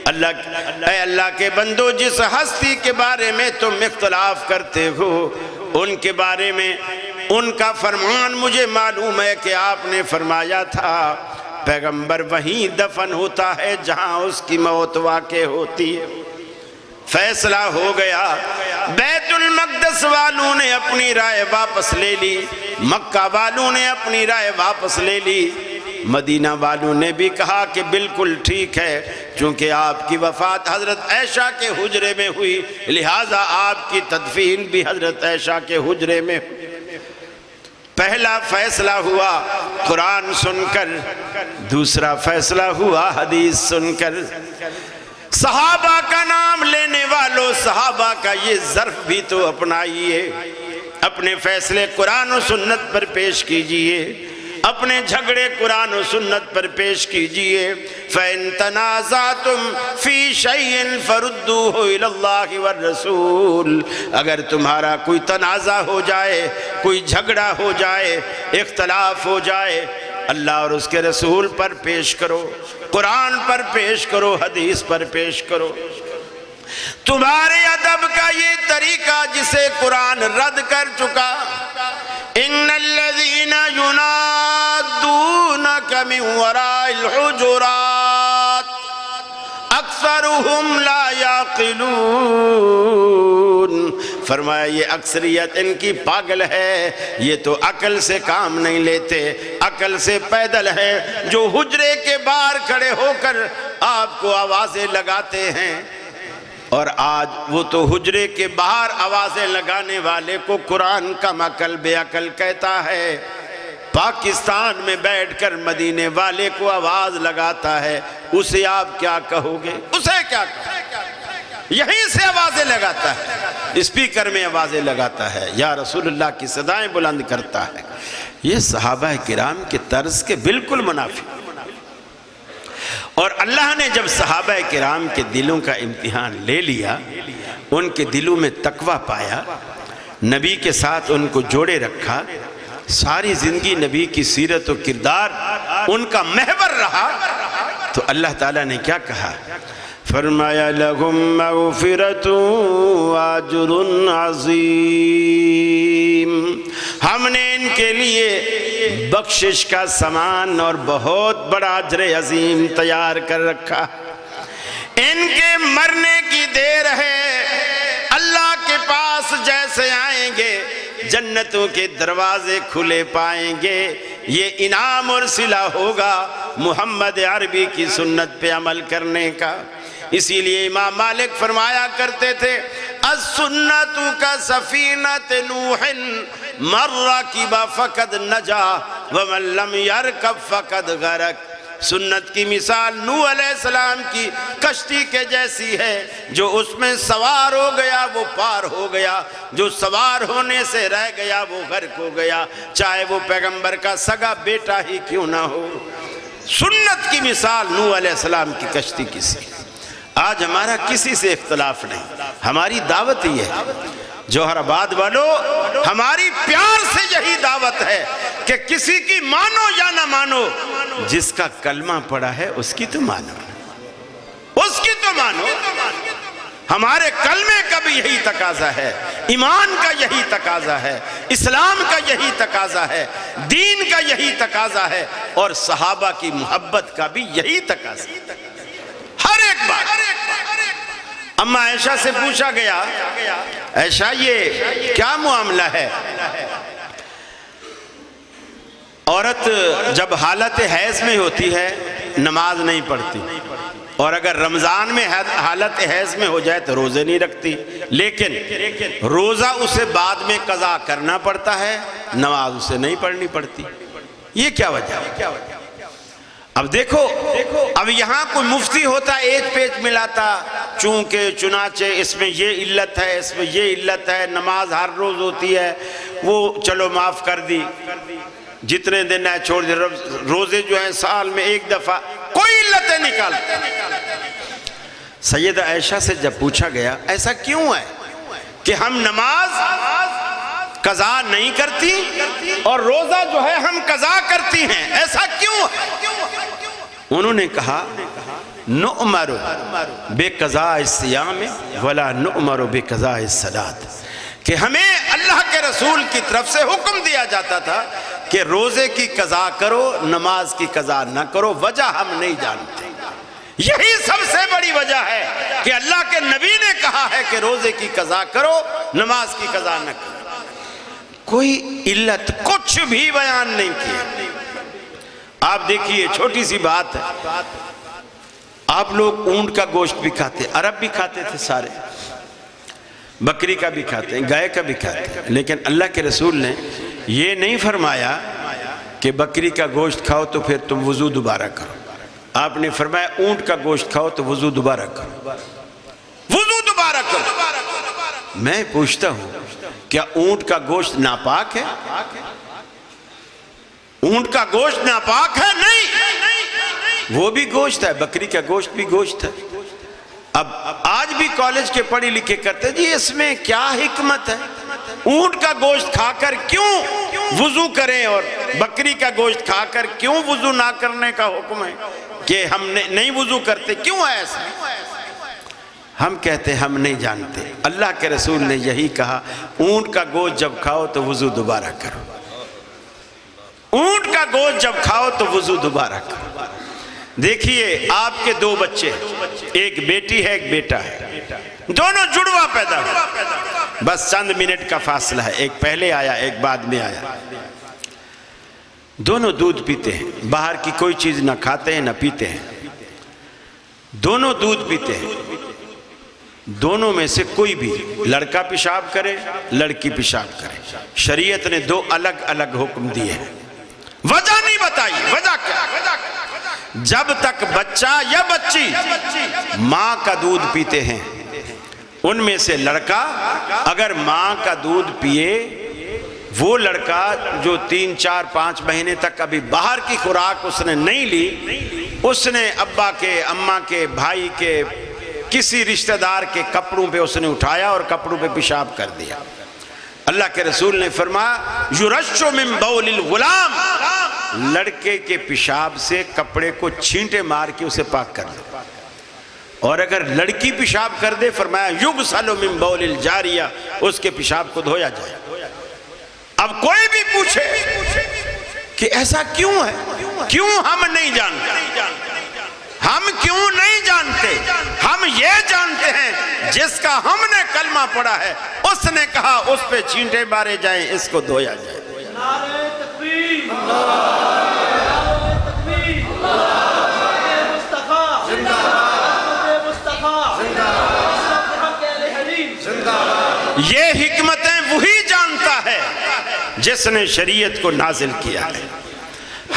اے اللہ کے بندو، جس ہستی کے بارے میں تم اختلاف کرتے ہو ان کے بارے میں ان کا فرمان مجھے معلوم ہے کہ آپ نے فرمایا تھا پیغمبر وہیں دفن ہوتا ہے جہاں اس کی موت واقع ہوتی ہے۔ فیصلہ ہو گیا، بیت المقدس والوں نے اپنی رائے واپس لے لی، مکہ والوں نے اپنی رائے واپس لے لی، مدینہ والوں نے بھی کہا کہ بالکل ٹھیک ہے، چونکہ آپ کی وفات حضرت عائشہ کے حجرے میں ہوئی، لہٰذا آپ کی تدفین بھی حضرت عائشہ کے حجرے میں ہوئی۔ پہلا فیصلہ ہوا قرآن سن کر، دوسرا فیصلہ ہوا حدیث سن کر۔ صحابہ کا نام لینے والوں، صحابہ کا یہ ظرف بھی تو اپنائیے، اپنے فیصلے قرآن و سنت پر پیش کیجئے، اپنے جھگڑے قرآن و سنت پر پیش کیجئے۔ فَإِن تَنَازَعْتُمْ فِي شَيْءٍ فَرُدُّوهُ إِلَى اللَّهِ وَالرَّسُولِ، اگر تمہارا کوئی تنازع ہو جائے، کوئی جھگڑا ہو جائے، اختلاف ہو جائے، اللہ اور اس کے رسول پر پیش کرو، قرآن پر پیش کرو، حدیث پر پیش کرو۔ تمہارے ادب کا یہ طریقہ جسے قرآن رد کر چکا، ان الذین ینادونک من وراء الحجرات اکثرهم لا یعقلون، فرمایا یہ اکثریت ان کی پاگل ہے، یہ تو عقل سے کام نہیں لیتے، عقل سے پیدل ہے، جو حجرے کے باہر کھڑے ہو کر آپ کو آوازیں لگاتے ہیں۔ اور آج وہ تو حجرے کے باہر آوازیں لگانے والے کو قرآن کا عقل بے عقل کہتا ہے، پاکستان میں بیٹھ کر مدینے والے کو آواز لگاتا ہے، اسے آپ کیا کہو گے؟ اسے کیا کہو گے؟ یہیں سے آوازیں لگاتا ہے، اسپیکر میں آوازیں لگاتا ہے، یا رسول اللہ کی صدائیں بلند کرتا ہے۔ یہ صحابہ کرام کے طرز کے بالکل منافی۔ اور اللہ نے جب صحابہ کرام کے دلوں کا امتحان لے لیا، ان کے دلوں میں تقوی پایا، نبی کے ساتھ ان کو جوڑے رکھا، ساری زندگی نبی کی سیرت و کردار ان کا محور رہا، تو اللہ تعالیٰ نے کیا کہا؟ فرمایا لَهُمْ مَغْفِرَةٌ وَأَجْرٌ عَظِيمٌ، ہم نے ان کے لیے بخشش کا سامان اور بہت بڑا اجر عظیم تیار کر رکھا۔ ان کے مرنے کی دیر ہے، اللہ کے پاس جیسے آئیں گے جنتوں کے دروازے کھلے پائیں گے، یہ انعام اور صلہ ہوگا محمد عربی کی سنت پہ عمل کرنے کا۔ اسی لیے امام مالک فرمایا کرتے تھے السنت کا سفینۃ نوح من رکب فقد نجا ومن لم یرکب فقد غرق، سنت کی مثال نوح علیہ السلام کی کشتی کے جیسی ہے، جو اس میں سوار ہو گیا وہ پار ہو گیا، جو سوار ہونے سے رہ گیا وہ غرق ہو گیا، چاہے وہ پیغمبر کا سگا بیٹا ہی کیوں نہ ہو۔ سنت کی مثال نوح علیہ السلام کی کشتی کی سی۔ آج ہمارا کسی سے اختلاف نہیں، ہماری دعوت یہ ہے، جوہر آباد والو ہماری پیار سے یہی دعوت ہے کہ کسی کی مانو یا نہ مانو، جس کا کلمہ پڑا ہے اس کی تو مانو، اس کی تو مانو۔ ہمارے کلمے کا بھی یہی تقاضا ہے، ایمان کا یہی تقاضا ہے، اسلام کا یہی تقاضا ہے، دین کا یہی تقاضا ہے، اور صحابہ کی محبت کا بھی یہی تقاضا ہے۔ ہر ایک بات۔ اما عائشہ سے پوچھا گیا، عائشہ یہ کیا معاملہ ہے؟ عورت جب حالت حیض میں ہوتی ہے نماز نہیں پڑھتی، اور اگر رمضان میں حالت حیض میں ہو جائے تو روزے نہیں رکھتی، لیکن روزہ اسے بعد میں قضا کرنا پڑتا ہے، نماز اسے نہیں پڑھنی پڑتی۔ یہ کیا وجہ ہے؟ اب دیکھو، اب یہاں کوئی مفتی ہوتا ایج پیج ملاتا، چونکہ چنانچہ اس میں یہ علت ہے، اس میں یہ علت ہے، نماز ہر روز ہوتی ہے، وہ چلو معاف کر دی، جتنے دن ہے چھوڑ دی، روزے جو ہیں سال میں ایک دفعہ، کوئی علتیں نکالتا۔ سیدہ عائشہ سے جب پوچھا گیا ایسا کیوں ہے کہ ہم نماز قضا نہیں کرتی اور روزہ جو ہے ہم قضا کرتی ہیں، ایسا کیوں ہے؟ انہوں نے کہا نؤمر بے قضاء الصیام ولا نؤمر بے قضاء الصلاۃ، کہ ہمیں اللہ کے رسول کی طرف سے حکم دیا جاتا تھا کہ روزے کی قضا کرو، نماز کی قضا نہ کرو، وجہ ہم نہیں جانتے۔ یہی سب سے بڑی وجہ ہے کہ اللہ کے نبی نے کہا ہے کہ روزے کی قضا کرو، نماز کی قضا نہ کرو۔ کوئی علت کچھ بھی بیان نہیں کی۔ آپ دیکھیے چھوٹی سی بات ہے، آپ لوگ اونٹ کا گوشت بھی کھاتے، عرب بھی کھاتے تھے سارے، بکری کا بھی کھاتے ہیں، گائے کا بھی کھاتے ہیں، لیکن اللہ کے رسول نے یہ نہیں فرمایا کہ بکری کا گوشت کھاؤ تو پھر تم وضو دوبارہ کرو۔ آپ نے فرمایا اونٹ کا گوشت کھاؤ تو وضو دوبارہ کرو، وضو دوبارہ کرو۔ میں پوچھتا ہوں کیا اونٹ کا گوشت ناپاک ہے؟ اونٹ کا گوشت ناپاک ہے؟ نہیں، وہ بھی گوشت ہے، بکری کا گوشت بھی گوشت ہے۔ اب آج بھی کالج کے پڑھی لکھے کرتے ہیں جی اس میں کیا حکمت ہے، اونٹ کا گوشت کھا کر کیوں وضو کریں اور بکری کا گوشت کھا کر کیوں وضو نہ کرنے کا حکم ہے کہ ہم نہیں وضو کرتے، کیوں ہے ایسا؟ ہم کہتے ہم نہیں جانتے، اللہ کے رسول نے یہی کہا اونٹ کا گوشت جب کھاؤ تو وضو دوبارہ کرو، اونٹ کا گوشت جب کھاؤ تو وضو دوبارہ کرو۔ دیکھیے آپ کے دو بچے، ایک بیٹی ہے ایک بیٹا ہے، دونوں جڑوا پیدا ہوئے، بس چند منٹ کا فاصلہ ہے، ایک پہلے آیا ایک بعد میں آیا، دونوں دودھ پیتے ہیں، باہر کی کوئی چیز نہ کھاتے ہیں نہ پیتے ہیں، دونوں دودھ پیتے ہیں۔ دونوں میں سے کوئی بھی لڑکا پیشاب کرے لڑکی پیشاب کرے، شریعت نے دو الگ الگ حکم دیے ہیں، وجہ نہیں بتائی۔ وجہ کیا؟ جب تک بچہ یا بچی ماں کا دودھ پیتے ہیں، ان میں سے لڑکا اگر ماں کا دودھ پیے، وہ لڑکا جو 3 4 5 مہینے تک ابھی باہر کی خوراک اس نے نہیں لی، اس نے ابا کے اماں کے بھائی کے کسی رشتہ دار کے کپڑوں پہ اس نے اٹھایا اور کپڑوں پہ پیشاب کر دیا۔ اللہ کے رسول نے فرمایا یرش من بول الغلام، لڑکے کے پیشاب سے کپڑے کو چھینٹے مار کے اسے پاک کر دو، اور اگر لڑکی پیشاب کر دے فرمایا یغسل من بول الجاریہ، اس کے پیشاب کو دھویا جائے۔ اب کوئی بھی پوچھے کہ ایسا کیوں ہے، کیوں ہم نہیں جانتے، ہم کیوں نہیں جانتے؟ ہم یہ جانتے ہیں جس کا ہم نے کلمہ پڑھا ہے اس نے کہا اس پہ چھینٹے مارے جائیں، اس کو دھویا جائے۔ نعرہ تکبیر، نعرہ تکبیر، مصطفیٰ زندہ باد، مصطفیٰ زندہ باد۔ یہ حکمتیں وہی جانتا ہے جس نے شریعت کو نازل کیا ہے،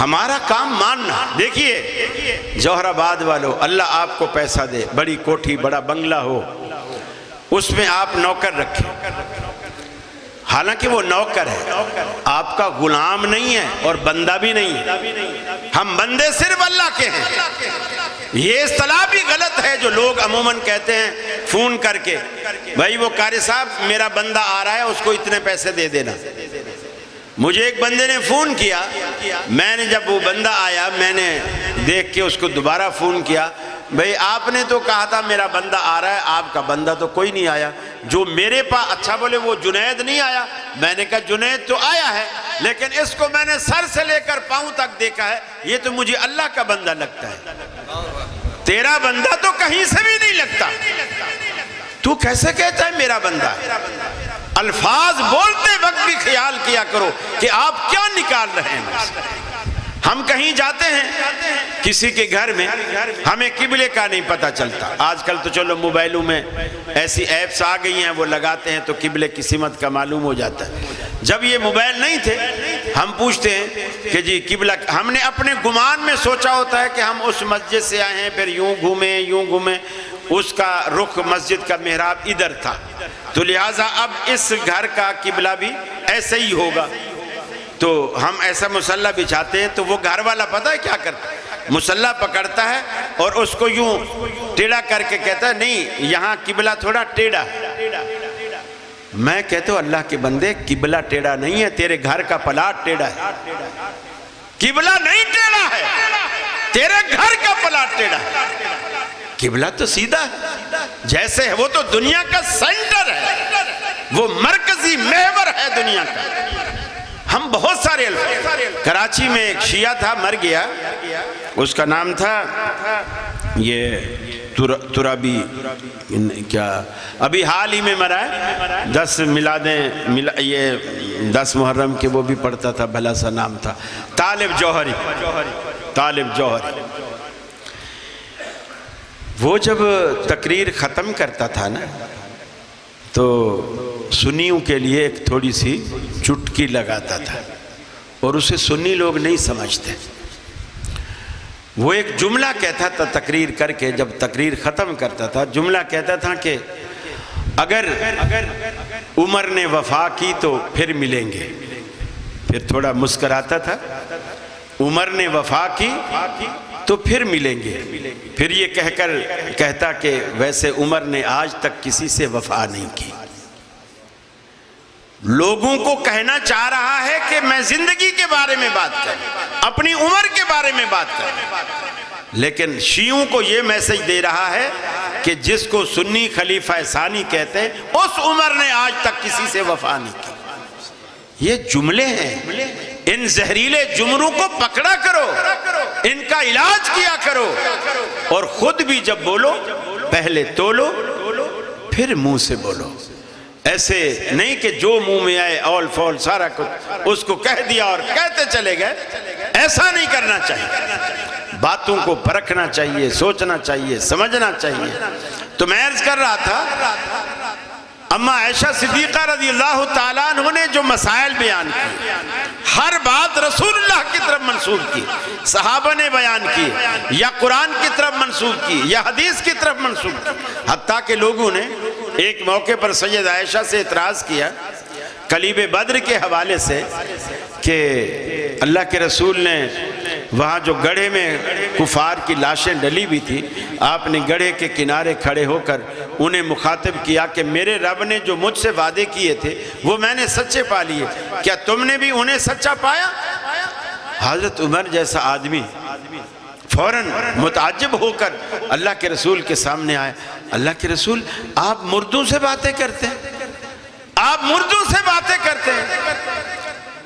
ہمارا کام ماننا۔ دیکھیے جوہر آباد والو، اللہ آپ کو پیسہ دے، بڑی کوٹھی بڑا بنگلہ ہو، اس میں آپ نوکر رکھیں، حالانکہ وہ نوکر ہے، آپ کا غلام نہیں ہے اور بندہ بھی نہیں ہے، ہم بندے صرف اللہ کے ہیں۔ یہ اصطلاح بھی غلط ہے جو لوگ عموماً کہتے ہیں فون کر کے، بھائی وہ قاری صاحب میرا بندہ آ رہا ہے اس کو اتنے پیسے دے دینا۔ مجھے ایک بندے نے فون کیا، میں نے جب وہ بندہ آیا میں نے دیکھ کے اس کو دوبارہ فون کیا، بھئی آپ نے تو کہا تھا میرا بندہ آ رہا ہے، آپ کا بندہ تو کوئی نہیں آیا، جو میرے پاس اچھا بولے وہ جنید نہیں آیا، میں نے کہا جنید تو آیا ہے لیکن اس کو میں نے سر سے لے کر پاؤں تک دیکھا ہے، یہ تو مجھے اللہ کا بندہ لگتا ہے، تیرا بندہ تو کہیں سے بھی نہیں لگتا، تو کیسے کہتا ہے میرا بندہ ہے؟ الفاظ بولتے وقت بھی خیال کیا کرو کہ آپ کیا نکال رہے ہیں۔ ہم کہیں جاتے ہیں کسی کے گھر میں، ہمیں قبلے کا نہیں پتہ چلتا، آج کل تو چلو موبائلوں میں ایسی ایپس آ گئی ہیں، وہ لگاتے ہیں تو قبلے کی سمت کا معلوم ہو جاتا ہے۔ جب یہ موبائل نہیں تھے ہم پوچھتے ہیں کہ جی قبلہ، ہم نے اپنے گمان میں سوچا ہوتا ہے کہ ہم اس مسجد سے آئے ہیں، پھر یوں گھومیں، اس کا رخ مسجد کا محراب ادھر تھا، تو لہٰذا اب اس گھر کا قبلہ بھی ایسے ہی ہوگا، تو ہم ایسا مصلی بچھاتے ہیں تو وہ گھر والا پتہ ہے کیا کرتا ہے، مصلی پکڑتا ہے اور اس کو یوں ٹیڑھا کر کے کہتا ہے نہیں یہاں قبلہ تھوڑا ٹیڑھا ہے۔ میں کہتا ہوں اللہ کے بندے قبلہ ٹیڑھا نہیں ہے، تیرے گھر کا پلاٹ ٹیڑھا ہے، قبلہ نہیں ٹیڑھا ہے، تیرے گھر کا پلاٹ ٹیڑھا ہے، قبلہ تو سیدھا ہے جیسے ہے، وہ تو دنیا کا سینٹر ہے، وہ مرکزی محور ہے دنیا کا۔ ہم بہت سارے الفاظ، کراچی میں ایک شیعہ تھا مر گیا، اس کا نام تھا یہ ترابی، کیا ابھی حال ہی میں مرا ہے، 10 میلادیں یہ 10 محرم کے وہ بھی پڑھتا تھا، بھلا سا نام تھا طالب جوہری، طالب جوہری۔ وہ جب تقریر ختم کرتا تھا نا تو سنیوں کے لیے ایک تھوڑی سی چٹکی لگاتا تھا، اور اسے سنی لوگ نہیں سمجھتے۔ وہ ایک جملہ کہتا تھا تقریر کر کے، جب تقریر ختم کرتا تھا جملہ کہتا تھا کہ اگر عمر نے وفا کی تو پھر ملیں گے، پھر تھوڑا مسکراتا تھا، عمر نے وفا کی تو پھر ملیں گے، پھر یہ کہہ کر کہتا کہ ویسے عمر نے آج تک کسی سے وفا نہیں کی۔ لوگوں کو کہنا چاہ رہا ہے کہ میں زندگی کے بارے میں بات کروں، اپنی عمر کے بارے میں بات کروں، لیکن شیعوں کو یہ میسج دے رہا ہے کہ جس کو سنی خلیفہ ثانی کہتے ہیں اس عمر نے آج تک کسی سے وفا نہیں کی۔ یہ جملے ہیں، ان زہریلے جملوں کو پکڑا کرو، ان کا علاج کیا کرو، اور خود بھی جب بولو پہلے تولو پھر منہ سے بولو۔ ایسے نہیں کہ جو منہ میں آئے اول فول سارا کچھ اس کو کہہ دیا اور کہتے چلے گئے، ایسا نہیں کرنا چاہیے۔ باتوں کو پرکھنا چاہیے، سوچنا چاہیے، سمجھنا چاہیے۔ تو میں عرض کر رہا تھا اما عائشہ صدیقہ رضی اللہ تعالیٰ عنہ نے جو مسائل بیان کی، ہر بات رسول اللہ کی طرف منسوب کی، صحابہ نے بیان کی، یا قرآن کی طرف منسوب کی، یا حدیث کی طرف منسوب کی، حتیٰ کہ لوگوں نے ایک موقع پر سید عائشہ سے اعتراض کیا قلیب بدر کے حوالے سے کہ اللہ کے رسول نے وہاں جو گڑھے میں کفار کی لاشیں ڈلی بھی تھی، آپ نے گڑھے کے کنارے کھڑے ہو کر انہیں مخاطب کیا کہ میرے رب نے جو مجھ سے وعدے کیے تھے وہ میں نے سچے پا لیے، کیا تم نے بھی انہیں سچا پایا؟ حضرت عمر جیسا آدمی فوراً متعجب ہو کر اللہ کے رسول کے سامنے آئے، اللہ کے رسول آپ مردوں سے باتیں کرتے ہیں، آپ مردوں سے باتیں کرتے ہیں۔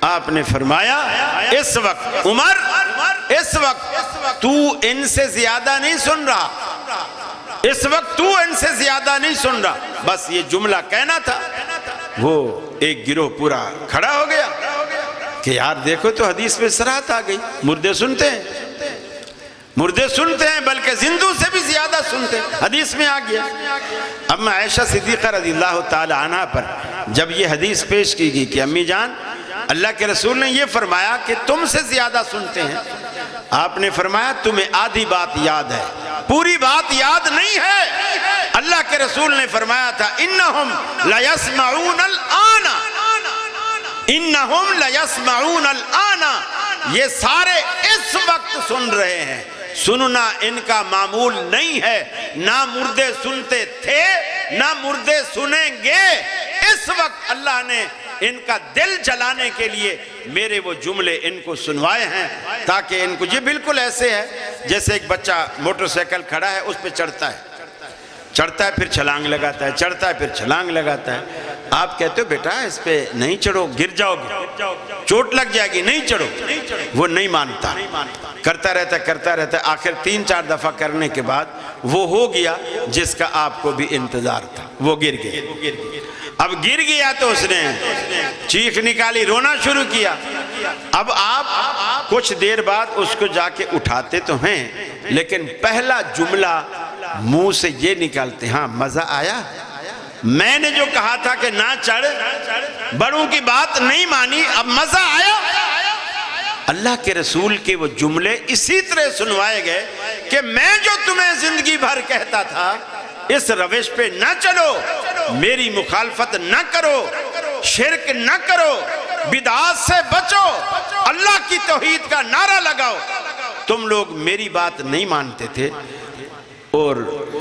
آپ نے فرمایا اس وقت عمر، اس وقت تو ان سے زیادہ نہیں سن رہا، اس وقت تو ان سے زیادہ نہیں سن رہا، بس یہ جملہ کہنا تھا۔ وہ ایک گروہ پورا کھڑا ہو گیا کہ یار دیکھو تو حدیث میں صراحت آ گئی، مردے سنتے ہیں، مردے سنتے ہیں بلکہ زندوں سے بھی زیادہ سنتے ہیں، حدیث میں آ گیا۔ اما عائشہ صدیقہ رضی اللہ تعالی عنہ پر جب یہ حدیث پیش کی گئی کہ امی جان اللہ کے رسول نے یہ فرمایا کہ تم سے زیادہ سنتے ہیں، آپ نے فرمایا تمہیں آدھی بات یاد ہے، پوری بات یاد نہیں ہے۔ اللہ کے رسول نے فرمایا تھا انہم لیسمعون الآن، انہم لیسمعون الآن، یہ سارے اس وقت سن رہے ہیں، سننا ان کا معمول نہیں ہے، نہ مردے سنتے تھے نہ مردے سنیں گے، اس وقت اللہ نے ان کا دل جلانے کے لیے میرے وہ جملے ان کو سنوائے ہیں، تاکہ ان کو یہ بالکل ایسے ہے جیسے ایک بچہ موٹر سائیکل کھڑا ہے اس پہ چڑھتا ہے پھر چھلانگ لگاتا ہے، چڑھتا ہے پھر چھلانگ لگاتا ہے۔ آپ کہتے ہو بیٹا اس پہ نہیں چڑھو گر جاؤ گے، چوٹ لگ جائے گی، نہیں چڑھو، وہ نہیں مانتا، کرتا رہتا ہے، آخر 3-4 دفعہ کرنے کے بعد وہ ہو گیا جس کا آپ کو بھی انتظار تھا، وہ گر گیا۔ اب گر گیا تو اس نے چیخ نکالی، رونا شروع کیا۔ اب آپ کچھ دیر بعد اس کو جا کے اٹھاتے تو ہیں، لیکن پہلا جملہ منہ سے یہ نکالتے، ہاں مزہ آیا، میں نے جو کہا تھا کہ نہ چڑھ، بڑوں کی بات نہیں مانی، اب مزہ آیا۔ اللہ کے رسول کے وہ جملے اسی طرح سنوائے گئے کہ میں جو تمہیں زندگی بھر کہتا تھا اس روش پہ نہ چلو، میری مخالفت نہ کرو، شرک نہ کرو، بدعات سے بچو، اللہ کی توحید کا نعرہ لگاؤ۔ تم لوگ میری بات نہیں مانتے تھے اور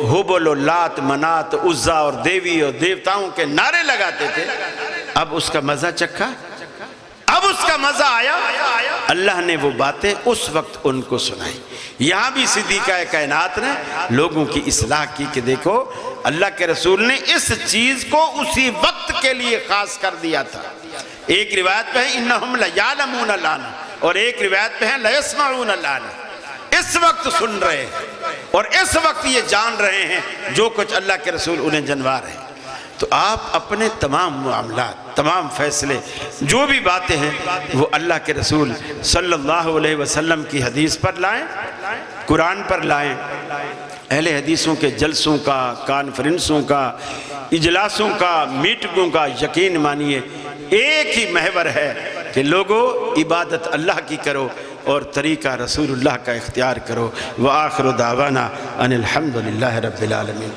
حبل و لات منات عزا اور دیوی اور دیوتاؤں کے نعرے لگاتے تھے، اب اس کا مزہ چکھا، اب اس کا مزہ آیا۔ اللہ نے وہ باتیں اس وقت ان کو سنائی۔ یہاں بھی صدیقہ کائنات نے لوگوں کی اصلاح کی کہ دیکھو اللہ کے رسول نے اس چیز کو اسی وقت کے لیے خاص کر دیا تھا۔ ایک روایت پہ ہے انہم لیعلمون الآن، اور ایک روایت پہ ہے لیسمعون الآن۔ اس وقت سن رہے ہیں اور اس وقت یہ جان رہے ہیں جو کچھ اللہ کے رسول انہیں جنوا رہے ہیں۔ تو آپ اپنے تمام معاملات، تمام فیصلے، جو بھی باتیں ہیں وہ اللہ کے رسول صلی اللہ علیہ وسلم کی حدیث پر لائیں، قرآن پر لائیں۔ اہل حدیثوں کے جلسوں کا، کانفرنسوں کا، اجلاسوں کا، میٹنگوں کا یقین مانیے ایک ہی محور ہے کہ لوگوں عبادت اللہ کی کرو اور طریقہ رسول اللہ کا اختیار کرو۔ وآخر دعوانا ان الحمدللہ رب العالمین۔